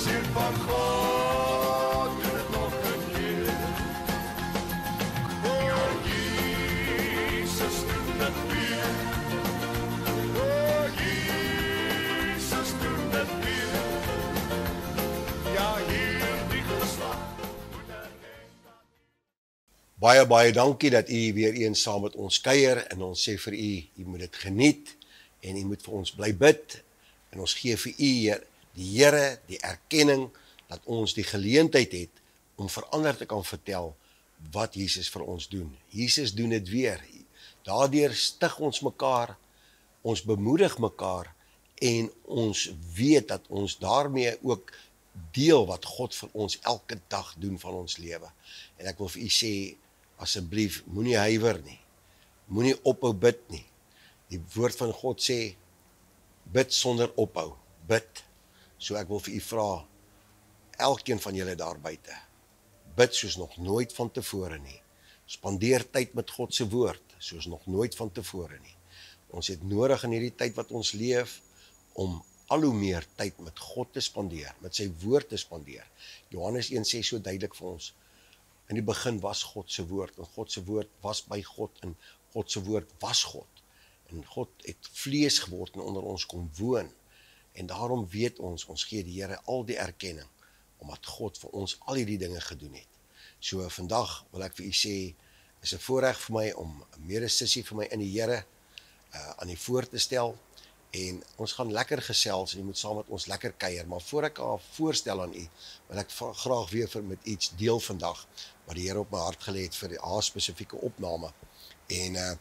Seun van God, doen dit nog 'n keer. O, Jesus, doen dit weer. O, Jesus, doen dit weer. Ja, hierdie geslag moet erken. Baie dankie dat u weer eens saam met ons kuier en ons sê vir u, u moet dit geniet en u moet vir ons bly bid en ons gee vir u die Here die erkenning dat ons die geleentheid het om vir ander te kan vertel wat Jesus vir ons doen. Jesus doen dit weer. Daardeur stig ons mekaar, ons bemoedig mekaar en ons weet dat ons daarmee ook deel wat God vir ons elke dag doen van ons lewe. En ek wil vir u sê, asseblief, moenie huiwer nie. Moenie ophou bid nie. Die woord van God sê, bid sonder ophou. Bid. So ek wil vir u vra, elkeen van julle daar buite, bid soos nog nooit van tevore nie. Spandeer tyd met God se woord, soos nog nooit van tevore nie. Ons het nodig in hierdie tyd wat ons leef, om al hoe meer tyd met God te spandeer, met sy woord te spandeer. Johannes 1 sê so duidelik vir ons, in die begin was God se woord, en God se woord was by God, en God se woord was God. En God het vlees geword en onder ons kom woon. En daarom weet ons gee die Here al die erkenning, omdat God vir ons al hierdie dinge gedoen het. So vandag wil ek vir u sê, is 'n voorreg vir my om 'n medesissie vir my in die Here aan u voor te stel. En ons gaan lekker gesels en u moet saam met ons lekker kuier. Maar voor ek haar voorstel aan u, wil ek graag weer met iets deel vandag, wat die Here op my hart gelê het vir haar spesifieke opname. En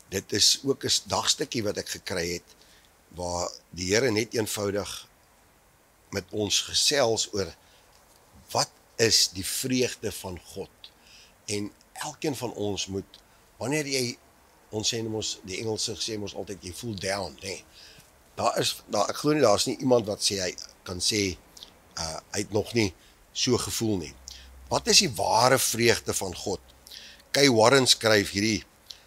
dit is ook 'n dagstukkie wat ek gekry het, waar die Here net eenvoudig met ons gesels oor, wat is die vreugde van God? En elkeen van ons moet, wanneer jy, ons sê mos, die Engelse sê mos altyd, jy voel down, nee. Ek glo nie, daar is nie iemand wat sê, hy kan sê, hy het nog nie so gevoel nie. Wat is die ware vreugde van God? Kay Warren skryf hierdie,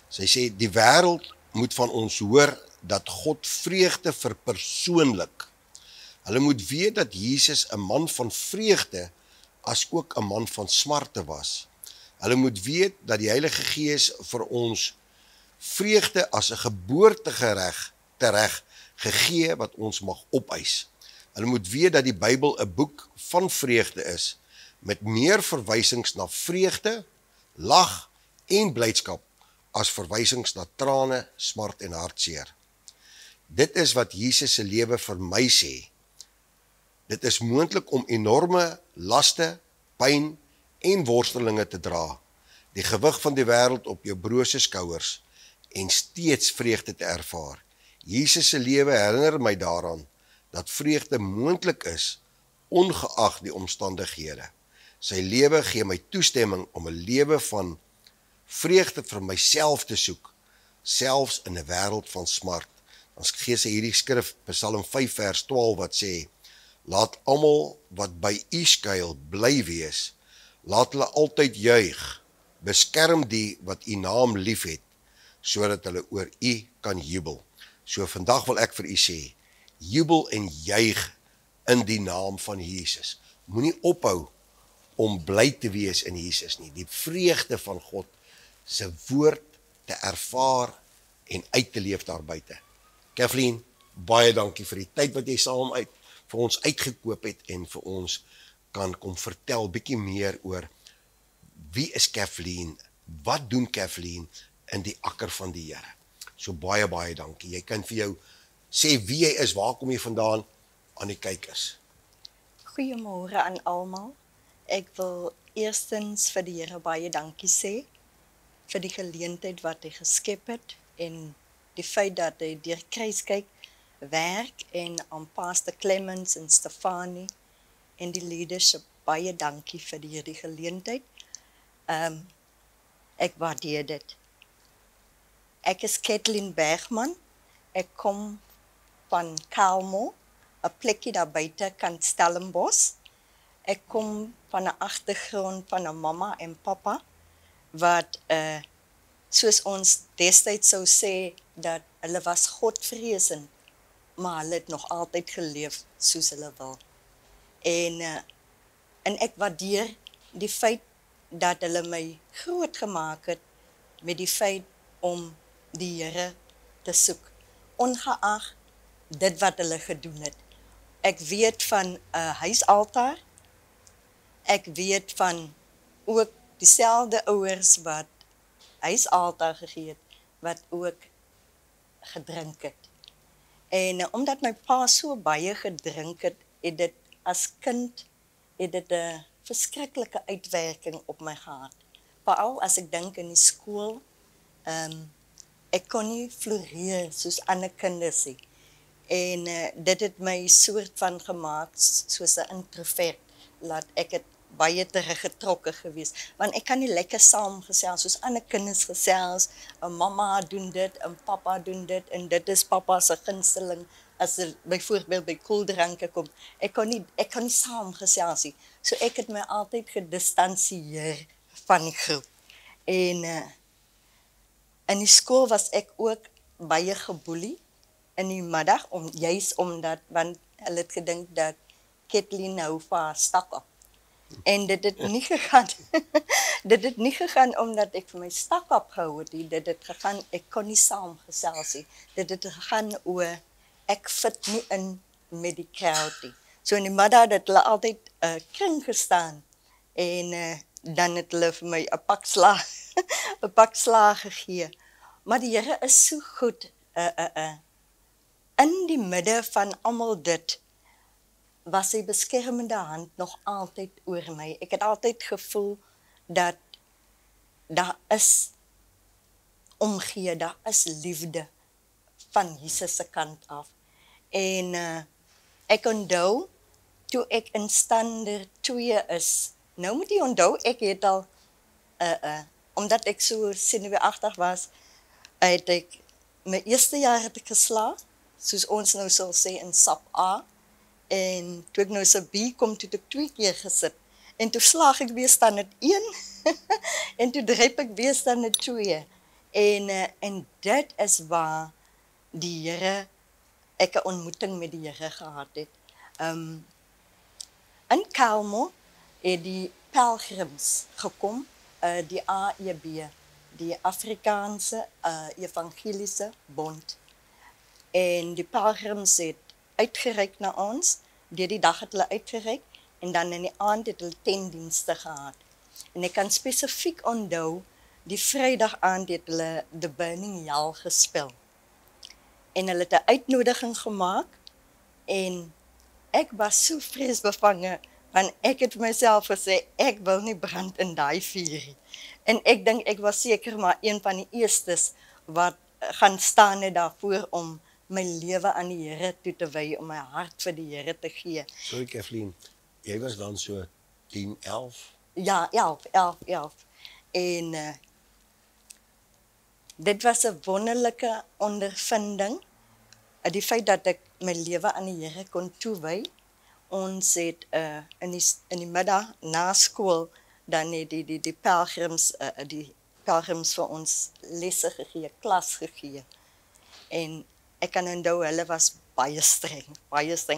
sy sê, die wêreld moet van ons hoor, dat God vreugde verpersoonlik. Hulle moet weet dat Jesus 'n man van vreugde, as ook 'n man van smarte was. Hulle moet weet dat die Heilige Gees vir ons vreugde as 'n geboortegereg tereg gegee wat ons mag opeis. Hulle moet weet dat die Bybel 'n boek van vreugde is, met meer verwysings na vreugde, lag en blydskap, as verwysings na trane, smart en hartseer. Dit is wat Jesus se lewe vir my sê. Dit is moontlik om enorme laste, pyn en worstelinge te dra, die gewig van die wêreld op jou brose skouers, en steeds vreugde te ervaar. Jesus se lewe herinner my daaraan, dat vreugde moontlik is, ongeag die omstandighede. Sy lewe gee my toestemming om 'n lewe van vreugde vir myself te soek, selfs in 'n wêreld van smart. Dan gee sy hierdie skrif, Psalm 5 vers 12, wat sê, laat almal wat by u skuil bly wees, laat hulle altyd juig, beskerm die wat u naam liefhet, sodat hulle oor u kan jubel. So vandag wil ek vir u sê, jubel en juig in die naam van Jesus. Moenie ophou om bly te wees in Jesus nie. Die vreugde van God se woord te ervaar en uit te leef daar buite. Kathleen, baie dankie vir die tyd wat jy saam vir ons uitgekoop het en vir ons kan kom vertel bietjie meer oor wie is Kathleen, wat doen Kathleen in die akker van die Here. So baie dankie. Jy kan vir jou sê wie jy is, waar kom jy vandaan aan die kykers. Goeiemôre aan almal. Ek wil eerstens vir die Here baie dankie sê vir die geleentheid wat hy geskep het en die feit dat hy deur Kruiskyk werk en aan Pastor Clemens en Stefanie en die leadership baie dankie vir hierdie geleentheid. Ek waardeer dit. Ek is Kathleen Bergman. Ek kom van Kalmo, 'n plekkie daar buite kant Stellenbosch. Ek kom van 'n agtergrond van 'n mamma en pappa wat soos ons destyds sou sê dat hulle was Godvreesend, maar hulle het nog altyd geleef soos hulle wil. En ek waardeer die feit dat hulle my groot gemaak het met die feit om die Here te soek, ongeag dit wat hulle gedoen het. Ek weet van 'n huisaltaar, ek weet van ook dieselfde ouers wat huisaltaar gegee het, wat ook gedrink het. En omdat my pa so baie gedrink het, het dit as kind het dit 'n verskriklike uitwerking op my gehad. Veral as ek dink in die skool, ek kon nie floreer soos ander kinders nie. En dit het my soort van gemaak soos 'n introvert, laat ek het baie teruggetrokke gewees, want ek kan nie lekker saam gesels soos ander kinders gesels, 'n mamma doen dit, 'n pappa doen dit, en dit is pappa se gunsteling, as er byvoorbeeld by koeldranke kom, ek kan nie saam gesels nie, so ek het my altyd gedistansieer van die groep, en in die skool was ek ook baie geboelie, in die middag, juis omdat, want hulle het gedink dat Kathleen hou vir haar stak op. En dit het nie gegaan, dit het nie gegaan omdat ek vir my stak opgehou het, dit het gegaan, ek kon nie saam gesels nie, dit het gegaan oor, ek fit nie in met die crowd nie. So in die middag het hulle altyd kring gestaan, en dan het hulle vir my 'n pak slaag gegee. Maar die Here is so goed, in die midde van almal dit, was sy beskermende hand nog altyd oor my. Ek het altyd gevoel dat daar is omgee, daar is liefde van Jesus se kant af. En ek onthou, toe ek in standaard 2 is, nou moet jy onthou, ek het al, omdat ek so senuweeagtig was, het ek, my eerste jaar het ek geslaag, soos ons nou sal sê in SAP A, en toe ek nou sy B kom, toe ek 2 keer gesit, en toe slaag ek weer standaard 1, en toe dryp ek weer standaard 2, en dit is waar die Here, ek 'n ontmoeting met die Here gehad het. In Kalmo het die pelgrims gekom, die AEB, die Afrikaanse Evangeliese Bond, en die pelgrims het uitgereik na ons, die dag het hulle uitgereik, en dan in die aand het hulle tentdienste gehad. En ek kan spesifiek onthou, die Vrydag aand het hulle The Burning Hell gespeel. En hulle het 'n uitnodiging gemaak, en ek was so vreesbevange, want ek het vir myself gesê, ek wil nie brand in daai vuur nie. En ek dink, ek was seker maar een van die eerstes, wat gaan staan net daarvoor om my lewe aan die Here toe te wy, om my hart vir die Here te gee. Sorry Kathleen, jy was dan so 10, 11? Ja, 11. En dit was 'n wonderlike ondervinding, die feit dat ek my lewe aan die Here kon toewy. Ons het in die middag na skool, dan het die pelgrims vir ons lesse gegee, klas gegee. En ek kan onthou, hulle was baie streng,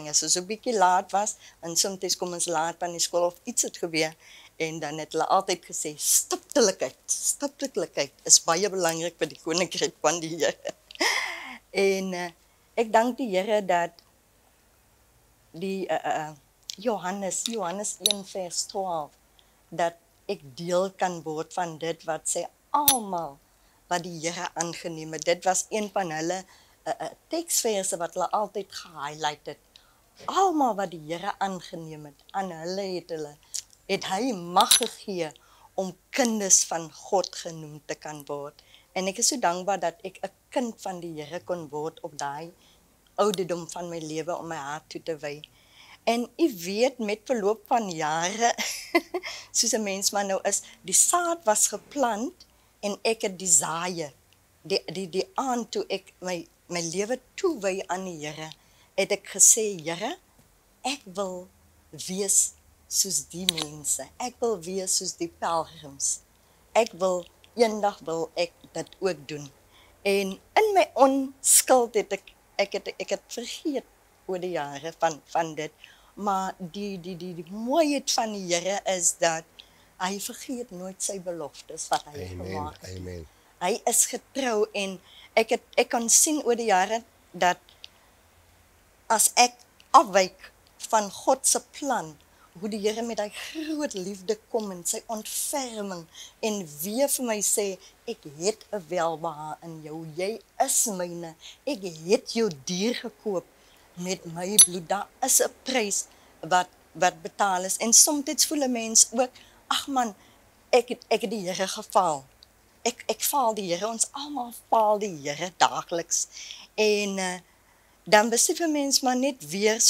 as ons so 'n bietjie laat was, en soms kom ons laat van die skool of iets het gebeur, en dan het hulle altyd gesê, stiptelikheid is baie belangrik vir die koninkryk van die Here. En ek dank die Here dat die Johannes 1 vers 12, dat ek deel kan word van dit wat sê almal wat die Here aangeneem het. Dit was een van hulle teksverse wat hulle altyd gehighlight het. Almal wat die Here aangeneem het, aan hulle het hy mag gegee om kinders van God genoem te kan word. En ek is so dankbaar dat ek 'n kind van die Here kon word op daai ouderdom van my lewe om my hart toe te wy. En u weet, met verloop van jare, soos 'n mens maar nou is, die saad was geplant en ek het die saaie, die aand toe ek my lewe toewy aan die Here, het ek gesê, Here, ek wil wees soos die mense, ek wil wees soos die pelgrims, eendag wil ek dit ook doen. En in my onskuld het ek het vergeet oor die jare van dit, Maar die mooiheid van die Here is dat hy vergeet nooit sy beloftes wat hy gemaak het. Amen. Hy is getrou en ek kan sien oor die jare dat as ek afwyk van God se plan, hoe die Here met hy groot liefde kom en sy ontferming en weer vir my sê, ek het 'n welbehae in jou, jy is myne, ek het jou duur gekoop met my bloed, daar is 'n prys wat betaal is, en soms voel 'n mens ook, ag man, ek het die Here gefaal, ek faal die Here, ons almal faal die Here daagliks, en dan besef 'n mens maar net weer,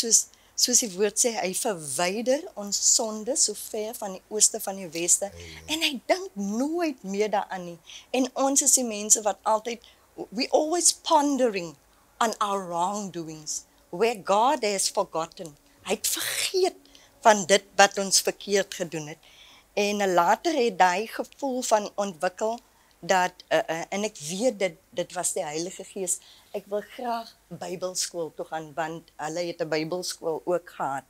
soos die woord sê, hy verwyder ons sonde so ver van die ooste van die weste, en hy dink nooit meer daaraan nie, en ons is die mense wat altyd, we always pondering on our wrongdoings, where God has forgotten, hy het vergeet van dit wat ons verkeerd gedoen het, en later het hy gevoel van ontwikkel, dat, en ek weet dit was die Heilige Gees, ek wil graag Bybelskool toe gaan, want hulle het 'n Bybelskool ook gehad,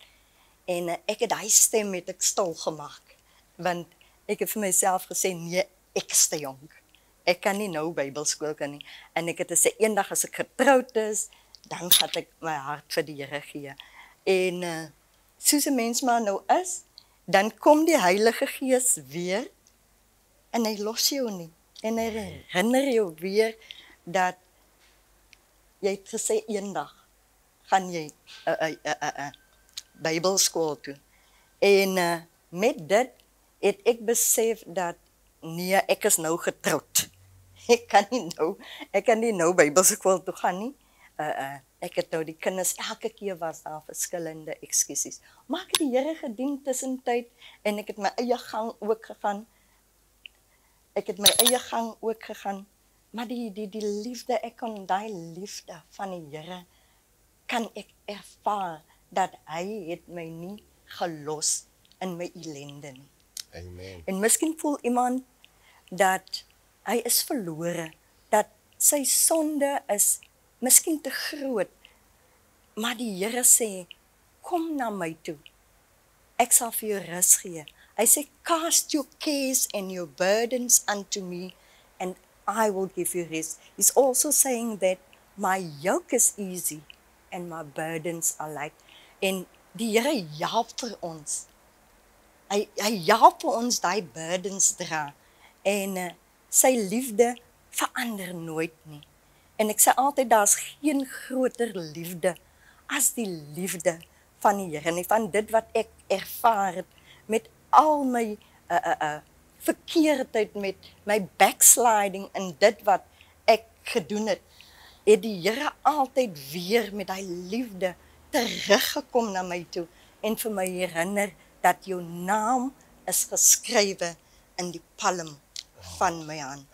en ek het hy stem het ek stil gemaak, want ek het vir myself gesê, nee, ek is te jonk, ek kan nie nou Bybelskool kan nie, en ek het gesê, eendag as ek getroud is, dan gaan ek my hart vir die Here gee, en soos 'n mens maar nou is, dan kom die Heilige Gees weer, en hy los jou nie, en hy herinner jou weer, dat jy het gesê, eendag gaan jy Bybelskool toe. En met dit het ek besef dat, nee, ek is nou getroud. Ek kan nie nou Bybelskool toe gaan nie. Ek het nou die kinders, elke keer was daar verskillende ekskusies. Maar ek het die Here gedien tussentyd, en ek het my eie gang ook gegaan. Maar die liefde, ek kon daai liefde van die Here, kan ek ervaar, dat hy het my nie gelos in my ellende nie. Amen. En miskien voel iemand, dat hy is verlore, dat sy sonde is miskien te groot, maar die Here sê, kom na my toe, ek sal vir jou rus gee. Hy sê, cast your cares and your burdens unto me, and I will give you rest. He's also saying that my yoke is easy and my burdens are light. En die Here help vir ons. Hy help vir ons die burdens dra. En sy liefde verander nooit nie. En ek sê altyd, daar's geen groter liefde as die liefde van die Here nie, van dit wat ek ervaar het met al my verkeerdheid, met my backsliding en dit wat ek gedoen het die Here altyd weer met hy liefde teruggekom na my toe en vir my herinner dat jou naam is geskrywe in die palm van my hand.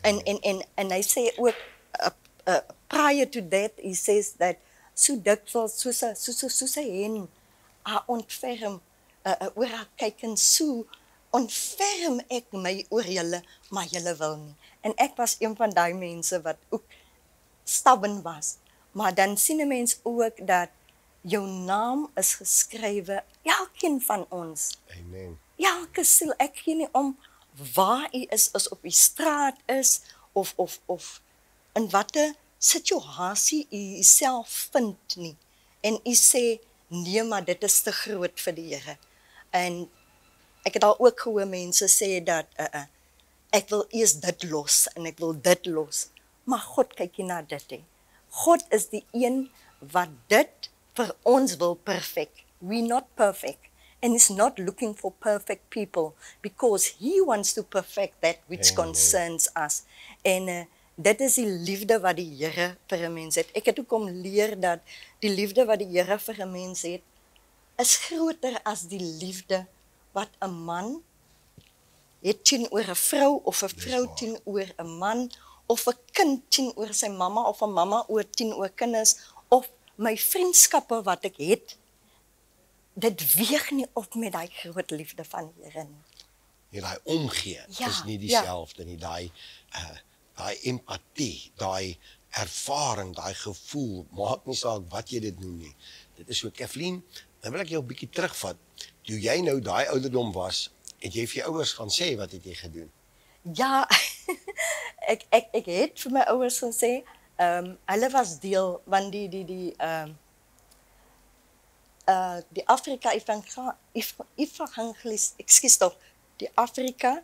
Amen. En hy sê ook, prior to that, he says that, so dikwels, soos hy hen, haar ontferm, oor haar kyk en so, ontferm ek my oor julle, maar julle wil nie. En ek was een van die mense wat ook stubborn was. Maar dan sien 'n mens ook dat jou naam is geskrywe, elkeen van ons. Amen. Elke siel, ek gee nie om waar u is, as op die straat is, of in watter situasie u jouself vind nie. En u sê, nee, maar dit is te groot vir die Here. En ek het al ook gehoor mense sê dat, ek wil eers dit los, en ek wil dit los. Maar God kyk nie na dit nie. God is die een wat dit vir ons wil perfect. We're not perfect. And he's not looking for perfect people, because he wants to perfect that which concerns us. En dit is die liefde wat die Here vir 'n mens het. Ek het ook kom leer dat die liefde wat die Here vir 'n mens het, is groter as die liefde wat 'n man het teenoor 'n vrou, of 'n vrou teenoor 'n man, of 'n kind teenoor sy mamma, of 'n mamma teenoor kinders, of my vriendskappe wat ek het. Dit weeg nie op met daai groot liefde van die Here nie. Nee, daai omgee is nie dieselfde nie, daai empatie, daai ervaring, daai gevoel, maak nie saak wat jy dit noem nie. Dit is so Kathleen, dan wil ek jou 'n bietjie terugvat. Toe jy nou daai ouderdom was, het jy vir jou ouers gaan sê wat het jy gedoen? Ja, ek het vir my ouers gesê, hulle was deel van die Afrika die Afrika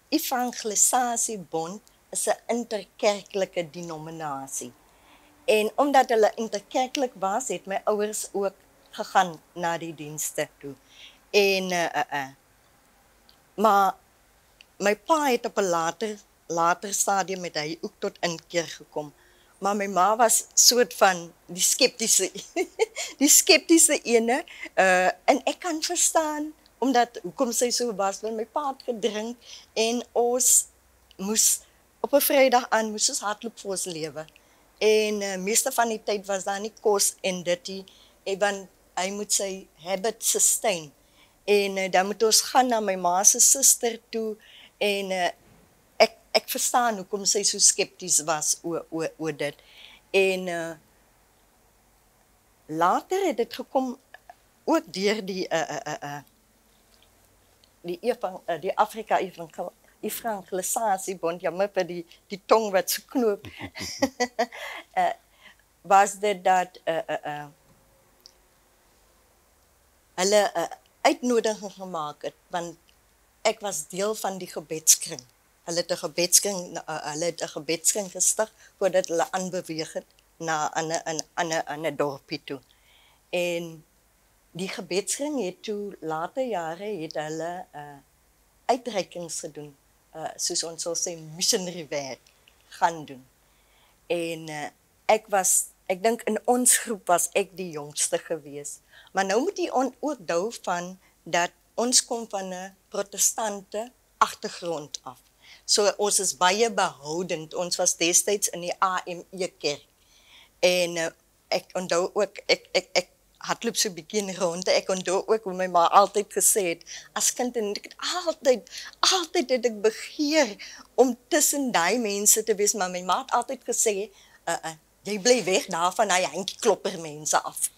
Evangelisasiebond is 'n interkerklike denominasie. En omdat hulle interkerklik was, het my ouers ook gegaan na die dienste toe. En maar my pa het op 'n later stadium met hy ook tot inkeer gekom. Maar my ma was soort van die skeptiese die skeptiese ene, en ek kan verstaan omdat hoekom sy so was, want my pa het gedrink en ons moes op 'n Vrydag aan moes ons hardloop vir ons lewe. En meeste van die tyd was daar nie kos en dit nie, want hy moet sy habit sustain. En dan moet ons gaan na my ma se suster toe en ek verstaan hoekom sy so skepties was oor dit. En later het dit gekom ook deur die Afrika Evangelisasiebond, jammer vir die tong wat so knoop, was dit dat hulle uitnodiging gemaak het, want ek was deel van die gebedskring. Hulle het 'n gebedskring gestig voordat hulle aanbeweeg het na 'n dorpie toe. En die gebedskring het toe later jare het hulle uitreikings gedoen, soos ons sal sê missionary werk gaan doen. En ek dink in ons groep was ek die jongste gewees. Maar nou moet jy ook onthou van dat ons kom van 'n protestante agtergrond af. So ons is baie behoudend. Ons was destyds in die AME kerk. En ek onthou ook ek hardloop so 'n bietjie in rondte. Ek onthou ook hoe my ma altyd gesê het as kind, en ek het altyd het ek begeer om tussen daai mense te wees, maar my ma het altyd gesê jy bly weg daarvan daai handjieklopper mense af.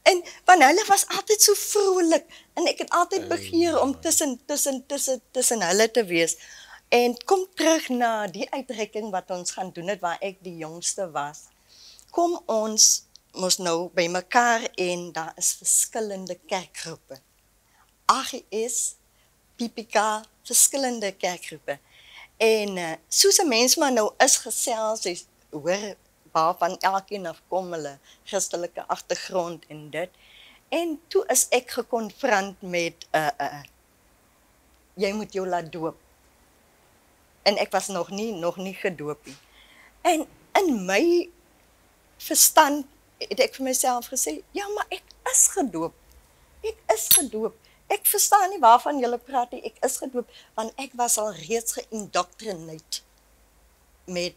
En van hulle was altyd so vrolik en ek het altyd begeer om tussen hulle te wees. En kom terug na die uitreiking wat ons gaan doen het waar ek die jongste was. Kom ons mos nou by mekaar en daar is verskillende kerkgroepe. AGS, PPK, verskillende kerkgroepe. En soos 'n mens maar nou is gesels, jy hoor waarvan elkeen afkom, hulle Christelike agtergrond en dit. En toe is ek gekonfront met jy moet jou laat doop. En ek was nog nie gedoop nie. En in my verstand het ek vir myself gesê, ja, maar ek is gedoop. Ek is gedoop. Ek verstaan nie waarvan julle praat nie. Ek is gedoop, want ek was al reeds geïndoctrineerd met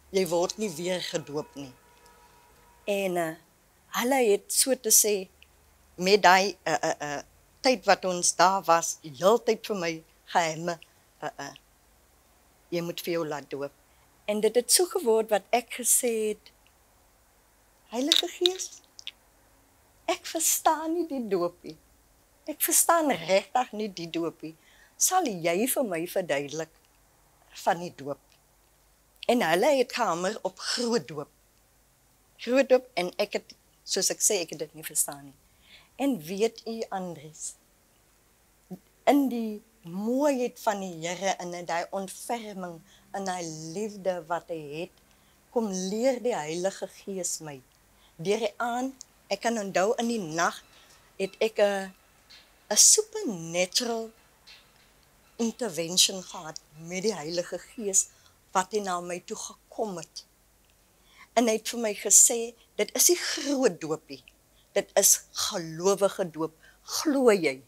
jy word nie weer gedoop nie. En hulle het so te sê met daai tyd wat ons daar was, heeltyd vir my geheime, jy moet vir jou laat doop. En dit het so geword wat ek gesê het, Heilige Gees, ek verstaan nie die doopie. Ek verstaan regtig nie die doopie. Sal jy vir my verduidelik van die doop? En hulle het gehamer op groot doop. Groot doop, en ek het, soos ek sê, ek het dit nie verstaan nie. En weet u, Andries, in die mooiheid van die Here, en in die ontferming, en die liefde wat hy het, kom leer die Heilige Gees my. Deur die aan, ek kan onthou in die nag, het ek 'n supernatural intervention gehad met die Heilige Gees, wat hy na my toe gekom het. En hy het vir my gesê, dit is die groot doopie, dit is gelowige doop, glo jy?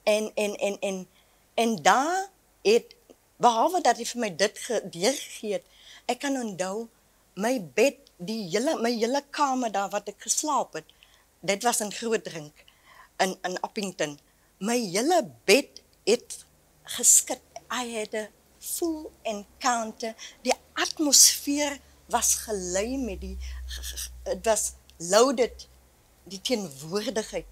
En daar het, behalwe dat hy vir my dit deurgegee het, ek kan onthou, my bed, my hele kamer daar wat ek geslaap het, dit was in Grootdrink, in Appington, my hele bed het geskit. I had a full encounter, die atmosfeer was gelei met het was loaded, die teenwoordigheid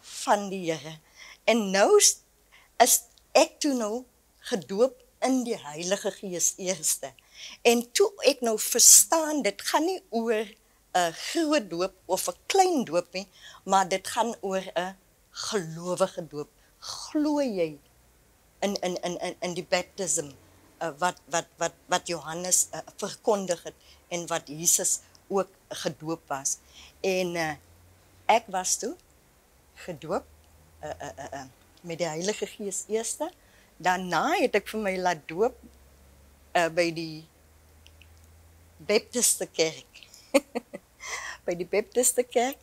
van die Here. En nou is ek toe nou gedoop in die Heilige Gees eerste. En toe ek nou verstaan, dit gaan nie oor 'n groot doop of 'n klein doop nie, maar dit gaan oor 'n gelowige doop. Glo jy in die baptism wat Johannes verkondig het en wat Jesus ook gedoop was. En ek was toe gedoop met die Heilige Gees eerste. Daarna het ek vir my laat doop by die Baptiste kerk. By die Baptiste kerk.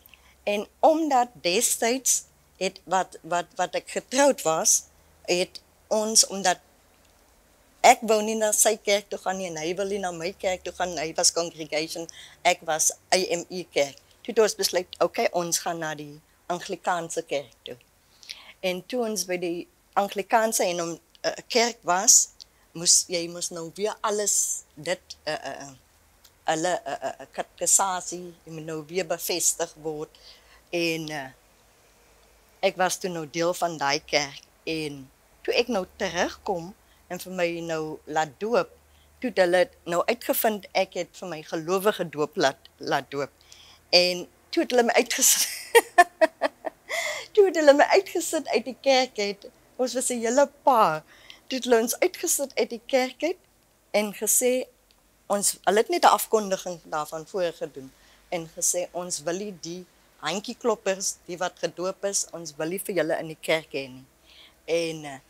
En omdat destyds het wat ek getroud was, het ons, omdat ek wou nie na sy kerk toe gaan nie, en hy wil nie na my kerk toe gaan, hy was congregation, ek was AME kerk. Toe het ons besluit, okay, ons gaan na die Anglikaanse kerk toe. En toe ons by die Anglikaanse en kerk was, jy moes nou weer alles, dit, hulle katekisasie, jy moet nou weer bevestig word. En ek was toe nou deel van daai kerk. En toe ek nou terugkom en vir my nou laat doop, toe het hulle nou uitgevind, ek het vir my gelowige doop laat doop. En toe het hulle my uitgesit. Toe het hulle my uitgesit uit die kerk uit. Ons was 'n hele paar. Toe het hulle ons uitgesit uit die kerk uit en gesê, hulle het net 'n afkondiging daarvan voor gedoen en gesê, ons wil nie die handjiekloppers, die wat gedoop is, ons wil nie vir julle in die kerk hê nie. En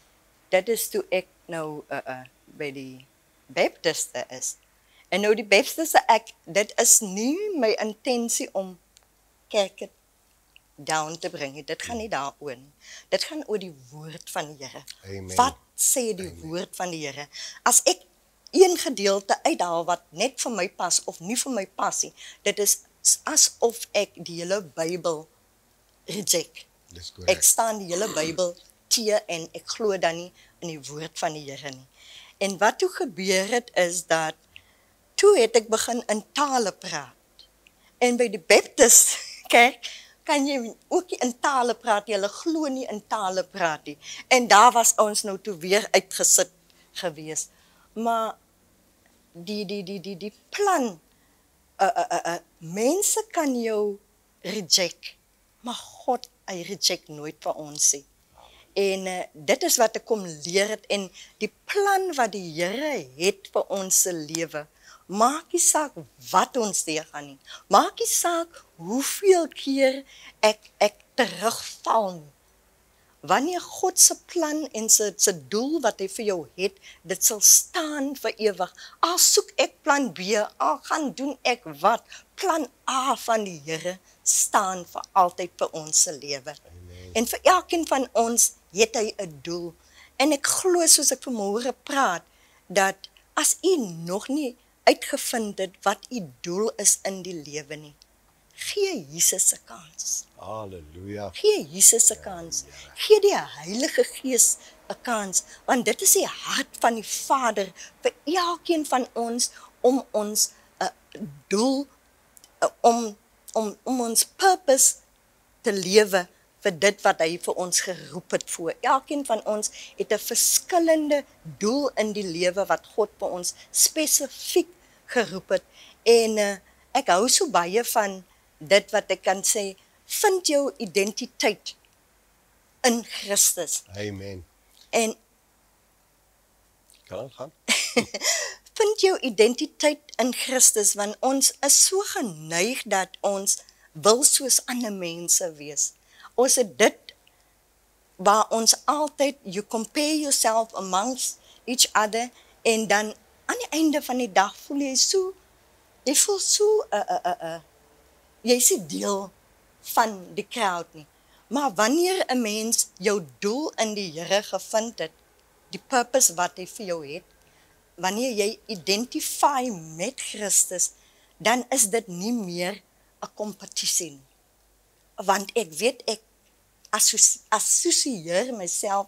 dit is toe ek nou by die Baptiste is. En nou die Baptiste, dit is nie my intensie om kerke down te bring. Dit gaan nie daaroor nie. Dit gaan oor die woord van die Here. Amen. Wat sê die woord van die Here? As ek een gedeelte uithaal wat net vir my pas of nie vir my pas nie, dit is asof ek die hele Bybel reject. Dis Ek korrek. staan die hele Bybel teë en ek glo dan nie in die woord van die Here nie. En wat toe gebeur het is dat toe het ek begin in tale praat. En by die Baptist kerk kan jy ook nie in tale praat nie, hulle glo nie in tale praat nie. En daar was ons nou toe weer uitgesit gewees. Maar die plan, mense kan jou reject, maar God, hy reject nooit vir ons nie. En dit is wat ek kom leer het, en die plan wat die Here het vir ons se lewe, maak nie saak wat ons teëgaan nie, maak nie saak hoeveel keer ek terugval nie. Wanneer God se plan en sy doel wat hy vir jou het, dit sal staan vir ewig. Al soek ek plan B, al gaan doen ek wat, plan A van die Here staan vir altyd vir ons se lewe. En vir elkeen van ons het hy 'n doel. En ek glo, soos ek vanmôre praat, dat as u nog nie uitgevind het wat u doel is in die lewe nie, gee Jesus 'n kans. Halleluja. Gee Jesus 'n kans. Gee die Heilige Gees 'n kans, want dit is die hart van die Vader vir elkeen van ons om ons doel, om ons purpose te lewe vir dit wat hy vir ons geroep het voor. Elkeen van ons het 'n verskillende doel in die lewe wat God vir ons spesifiek geroep het. En ek hou so baie van dit wat ek kan sê, vind jou identiteit in Christus. Amen. En Kan dit gaan? vind jou identiteit in Christus, want ons is so geneig dat ons wil soos ander mense wees. Ons het dit waar ons altyd, you compare yourself amongst each other, en dan aan die einde van die dag voel jy so, jy voel so, jy is nie deel van die crowd nie. Maar wanneer 'n mens jou doel in die Here gevind het, die purpose wat hy vir jou het, wanneer jy identify met Christus, dan is dit nie meer 'n kompetisie nie. Want ek weet, ek assosieer myself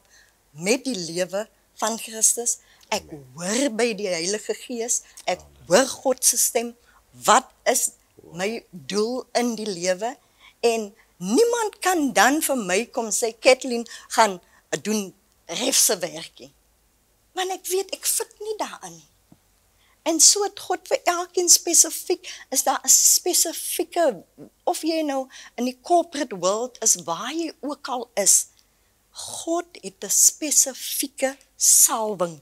met die lewe van Christus, ek hoor by die Heilige Gees, ek hoor God se stem, wat is my doel in die lewe, en niemand kan dan vir my kom sê, Kathleen, gaan doen refse werkie. Want ek weet, ek fit nie daarin nie. En so het God vir elkeen spesifiek, is daar 'n spesifieke, of jy nou in die corporate world is, waar jy ook al is, God het 'n spesifieke salwing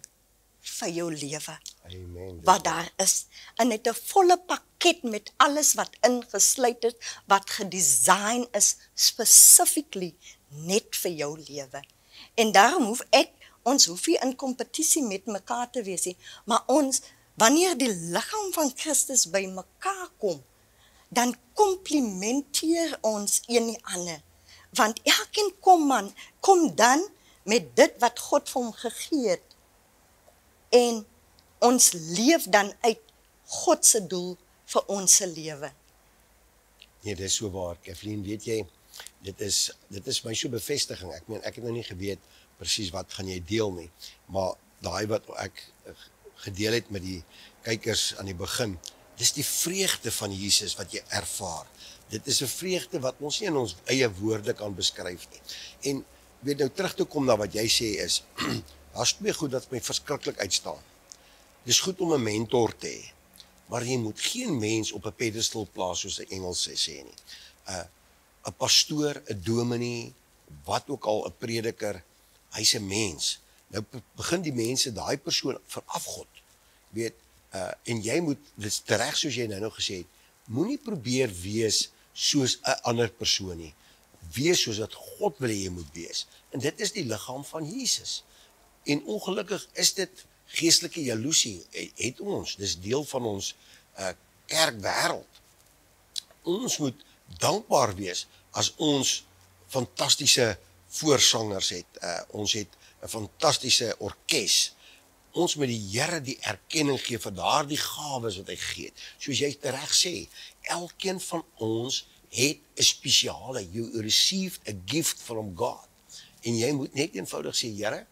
vir jou lewe, Amen. wat daar is. En het 'n volle pakket met alles wat ingesluit is, wat gedesign is, specifically net vir jou lewe. En daarom ons hoef nie in kompetisie met mekaar te wees nie, maar wanneer die liggaam van Christus by mekaar kom, dan komplimenteer ons een die ander. Want elkeen kom dan met dit wat God vir hom gegee het. En ons leef dan uit God se doel vir ons se lewe. Nee, dis so waar, Kathleen, weet jy, dit is my so bevestiging. Ek meen, ek het nou nie geweet presies wat gaan jy deel nie, maar daai wat ek gedeel het met die kykers aan die begin, dis die vreugde van Jesus wat jy ervaar. Dit is 'n vreugde wat ons nie in ons eie woorde kan beskryf nie. En weet nou, terug te kom na wat jy sê is, daar's twee goed wat my verskriklik uitstaan. Dis goed om 'n mentor te hê, maar jy moet geen mens op 'n pedestal plaas soos die Engels sê nie. 'n Pastoor, 'n dominee, wat ook al, 'n prediker, hy's 'n mens. Nou begin die mense daai persoon verafgod. Weet, en jy moet, dis reg soos jy nou gesê het, moenie probeer wees soos 'n ander persoon nie. Wees soos wat God wil hê jy moet wees. En dit is die liggaam van Jesus. En ongelukkig is dit geestelike jaloesie, het ons, dis deel van ons kerkwêreld. Ons moet dankbaar wees as ons fantastiese voorsangers het. Ons het 'n fantastiese orkes. Ons moet die Here die erkenning gee vir daardie gawes wat hy gegee het. Soos jy reg sê, elkeen van ons het 'n spesiale, you received a gift from God. En jy moet net eenvoudig sê, Here,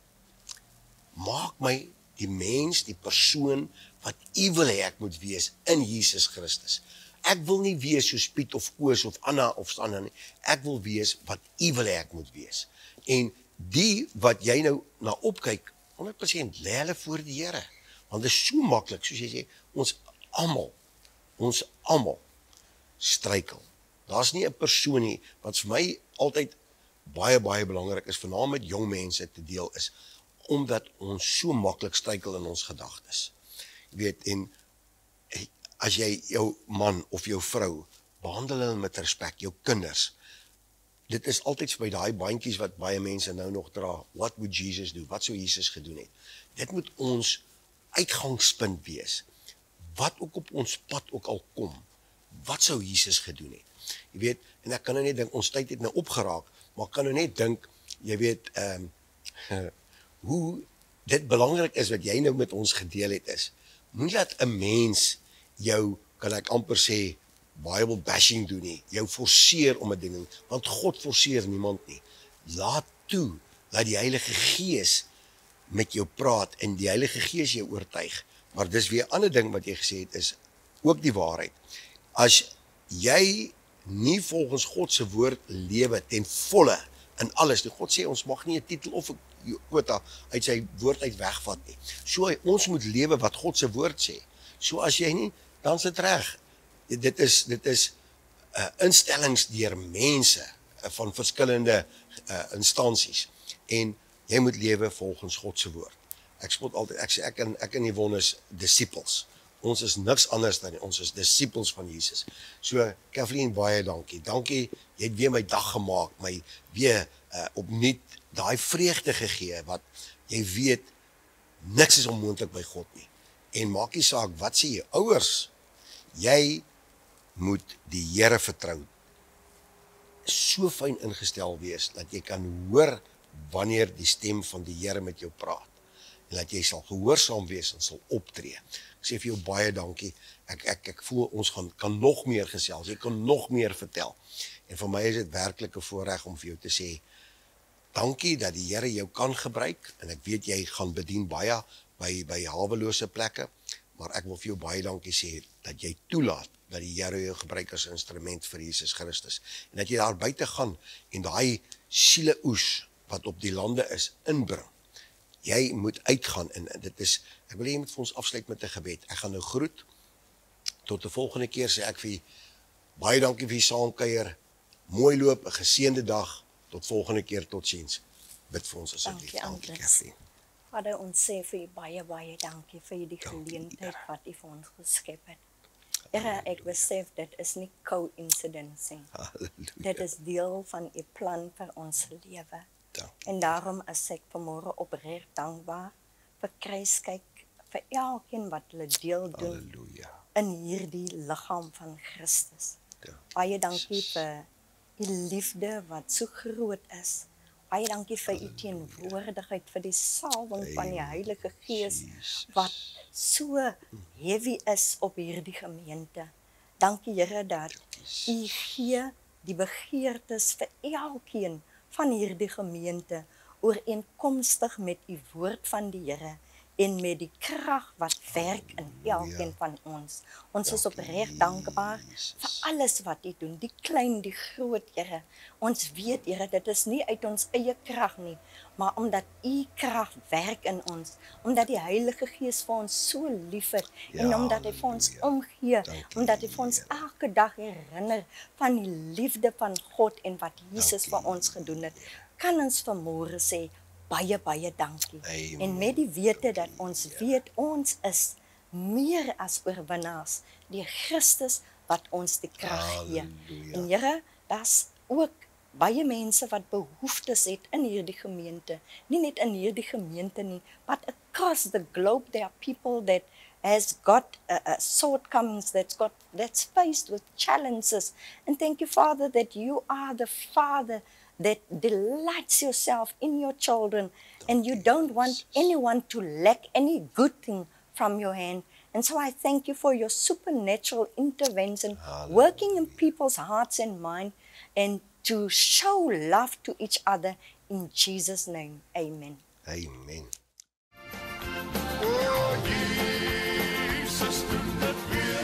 maak my die mens, die persoon wat U wil hê ek moet wees in Jesus Christus. Ek wil nie wees soos Piet of Koos of Anna of Sanna nie. Ek wil wees wat U wil hê ek moet wees. En die wat jy nou na opkyk, 100% lê hulle voor die Here. Want dit is so maklik, soos jy sê, ons almal struikel. Daar's nie 'n persoon nie wat vir my altyd baie belangrik is, veral met jong mense te deel is, omdat ons so maklik struikel in ons gedagtes. Jy weet, en as jy jou man of jou vrou behandel hulle met respek, jou kinders. Dit is altyd by daai bandjies wat baie mense nou nog dra. What would Jesus do? Wat sou Jesus gedoen het? Dit moet ons uitgangspunt wees. Wat ook op ons pad ook al kom, wat sou Jesus gedoen het? Jy weet, en ek kan nou net dink, ons tyd het nou opgeraak, maar ek kan nou net dink, jy weet, hoe dit belangrik is wat jy nou met ons gedeel het is. Moenie dat 'n mens jou, kan ek amper sê, Bible bashing doen nie, jou forceer om 'n ding, want God forceer niemand nie. Laat toe, dat die Heilige Gees met jou praat, en die Heilige Gees jou oortuig. Maar dis weer 'n ander ding wat jy gesê het, is ook die waarheid. As jy nie volgens God se woord lewe ten volle in alles, God sê ons mag nie 'n titel of 'n kwota uit sy woord uit wegvat nie. So ons moet lewe wat God se woord sê. So as jy nie, dan is dit reg. Dit is instellings deur mense van verskillende instansies, en jy moet lewe volgens God se woord. Ek spot altyd, ek sê ek en Yvonne is disciples. Ons is niks anders dan ons is disciples van Jesus. So Kathleen, baie dankie. Dankie, jy het weer my dag gemaak, my weer opnuut daai vreugde gegee wat jy weet niks is onmoontlik by God nie. En maak nie saak wat sê jy ouers, jy moet die Here vertrou. So fyn ingestel wees dat jy kan hoor wanneer die stem van die Here met jou praat, en dat jy sal gehoorsaam wees en sal optree. Ek sê vir jou baie dankie. Ek voel ons kan nog meer gesels, jy kan nog meer vertel. En vir my is dit werklik 'n voorreg om vir jou te sê, dankie dat die Here jou kan gebruik, en ek weet jy gaan bedien baie by hawelose plekke, maar ek wil vir jou baie dankie sê dat jy toelaat dat die Here jou gebruik as instrument vir Jesus Christus en dat jy daar buite gaan en daai sieleoes wat op die lande is inbring. Jy moet uitgaan en dit is, ek wil jy moet vir ons afsluit met 'n gebed. Ek gaan nou groet. Tot 'n volgende keer sê ek vir jy baie dankie vir die saamkuier. Mooi loop, 'n geseënde dag. Tot volgende keer, totsiens. Bid vir ons asseblief. Dankie, Andries. Vader, ons sê vir u baie dankie vir die geleentheid wat u vir ons geskep het. Here, ek besef dit is nie coincidence nie. Halleluja. Dit is deel van u plan vir ons lewe. En daarom is ek vanmôre opreg dankbaar vir kruiskyk, vir elkeen wat hulle deel doen Halleluja. in hierdie liggaam van Christus. Baie dankie vir u liefde wat so groot is. Baie dankie vir u teenwoordigheid, vir die salwing van die Heilige Gees wat so heavy is op hierdie gemeente. Dankie Here dat u gee die begeertes vir elkeen van hierdie gemeente ooreenkomstig met u woord van die Here en met die krag wat werk in elkeen van ons. Ons is opreg dankbaar vir alles wat u doen, die klein, die groot, Here. Ons weet, Here, dit is nie uit ons eie krag nie, maar omdat u krag werk in ons, omdat die Heilige Gees vir ons so liefhet en omdat hy vir ons omgee, omdat hy vir ons elke dag herinner van die liefde van God en wat Jesus vir ons gedoen het, kan ons vanmôre sê baie dankie. Amen. En met die wete dat ons weet ons is meer as oorwinnaars deur Christus wat ons die krag gee. En Here, daar's ook baie mense wat behoeftes het in hierdie gemeente. Nie net in hierdie gemeente nie, but across the globe there are people that has got shortcomings, that's faced with challenges. And thank you, Father, that you are the Father that delights yourself in your children, and you don't want anyone to lack any good thing from your hand. And so I thank you for your supernatural intervention, working in people's hearts and minds, and to show love to each other in Jesus' name. Amen. Amen. O Jesus, doen dit weer.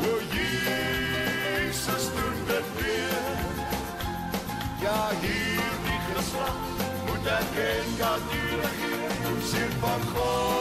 O Jesus, doen dit weer. Ja, hierdie geslag moet erken dat u regeer, sien van God.